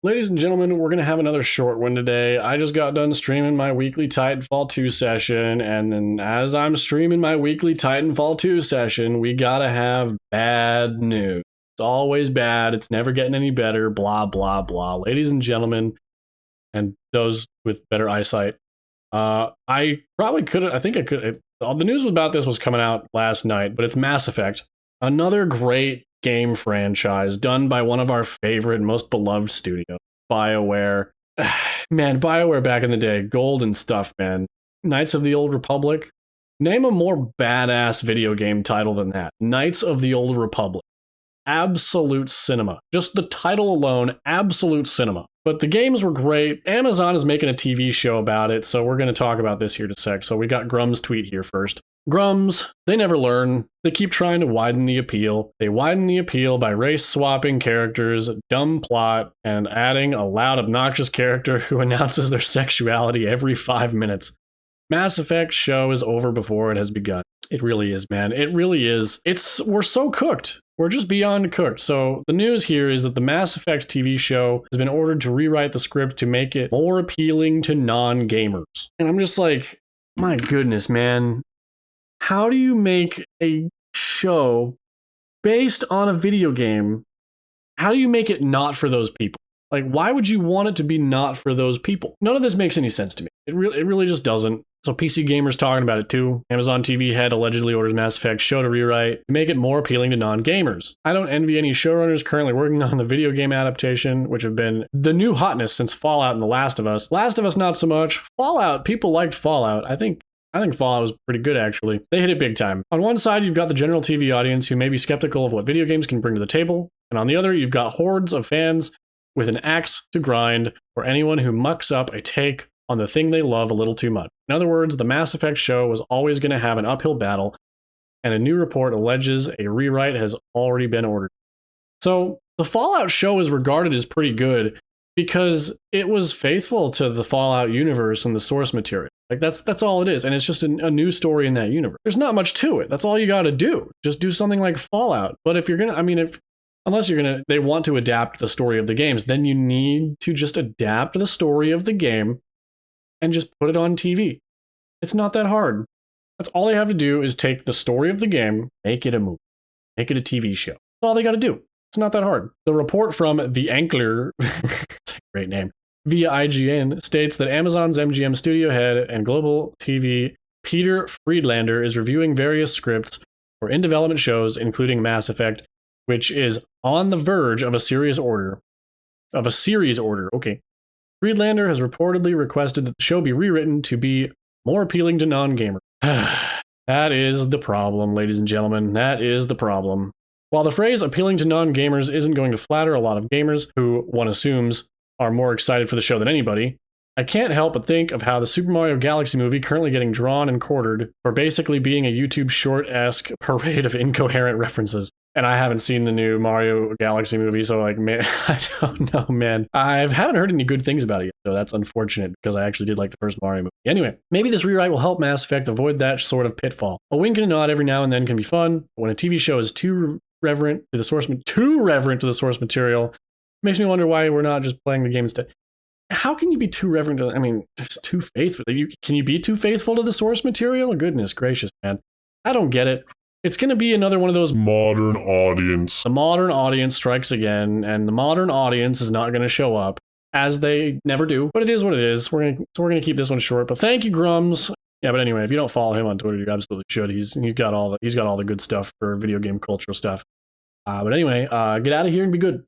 Ladies and gentlemen, we're going to have another short one today. I just got done streaming my weekly Titanfall 2 session, and then as I'm streaming my weekly Titanfall 2 session, we gotta have bad news. It's always bad, it's never getting any better, blah, blah, blah. Ladies and gentlemen, and those with better eyesight, I probably could I think I could. The news about this was coming out last night, but it's Mass Effect. Another great game franchise done by one of our favorite, most beloved studios, BioWare. Man, BioWare back in the day, golden stuff, man. Knights of the Old Republic. Name a more badass video game title than that. Knights of the Old Republic. Absolute cinema. Just the title alone, absolute cinema. But the games were great. Amazon is making a TV show about it, so we're going to talk about this here in a sec. So we got Grum's tweet here first. Grums, they never learn. They keep trying to widen the appeal. They widen the appeal by race swapping characters, dumb plot, and adding a loud, obnoxious character who announces their sexuality every 5 minutes. Mass Effect show is over before it has begun. It really is, man. It really is. We're so cooked. We're just beyond cooked. So the news here is that the Mass Effect TV show has been ordered to rewrite the script to make it more appealing to non-gamers. And I'm just like, my goodness, man. How do you make a show based on a video game? How do you make it not for those people? Like, why would you want it to be not for those people? None of this makes any sense to me. It really just doesn't. So PC Gamer's talking about it too. Amazon TV head allegedly orders Mass Effect show to rewrite to make it more appealing to non-gamers. I don't envy any showrunners currently working on the video game adaptation, which have been the new hotness since Fallout and The Last of Us. Last of Us, not so much. Fallout, people liked Fallout. I think Fallout was pretty good, actually. They hit it big time. On one side, you've got the general TV audience who may be skeptical of what video games can bring to the table. And on the other, you've got hordes of fans with an axe to grind for anyone who mucks up a take on the thing they love a little too much. In other words, the Mass Effect show was always going to have an uphill battle, and a new report alleges a rewrite has already been ordered. So the Fallout show is regarded as pretty good because it was faithful to the Fallout universe and the source material. Like that's all it is, and it's just a new story in that universe. There's not much to it. That's all you got to do. Just do something like Fallout. But if you're gonna, unless you're gonna, they want to adapt the story of the games, then you need to just adapt the story of the game and just put it on TV. It's not that hard. That's all they have to do is take the story of the game, make it a movie, make it a TV show. That's all they got to do. It's not that hard. The report from The Ankler, it's a great name, via IGN states that Amazon's MGM studio head and global TV Peter Friedlander is reviewing various scripts for in-development shows, including Mass Effect, which is on the verge of a series order. Okay. Friedlander has reportedly requested that the show be rewritten to be more appealing to non-gamers. That is the problem, ladies and gentlemen. That is the problem. While the phrase appealing to non-gamers isn't going to flatter a lot of gamers who, one assumes, are more excited for the show than anybody, I can't help but think of how the Super Mario Galaxy movie currently getting drawn and quartered for basically being a YouTube short-esque parade of incoherent references. And I haven't seen the new Mario Galaxy movie, so like, man, I don't know, man. I haven't heard any good things about it yet, so that's unfortunate because I actually did like the first Mario movie. Anyway, maybe this rewrite will help Mass Effect avoid that sort of pitfall. A wink and a nod every now and then can be fun, but when a TV show is too reverent to the source material, it makes me wonder why we're not just playing the game instead. How can you be too reverent to, just too faithful? Can you be too faithful to the source material? Goodness gracious, man. I don't get it. It's going to be another one of those modern audience. The modern audience strikes again, and the modern audience is not going to show up, as they never do. But it is what it is. We're going to keep this one short. But thank you, Grums. Yeah, but anyway, if you don't follow him on Twitter, you absolutely should. He's got all the good stuff for video game cultural stuff. But anyway, get out of here and be good.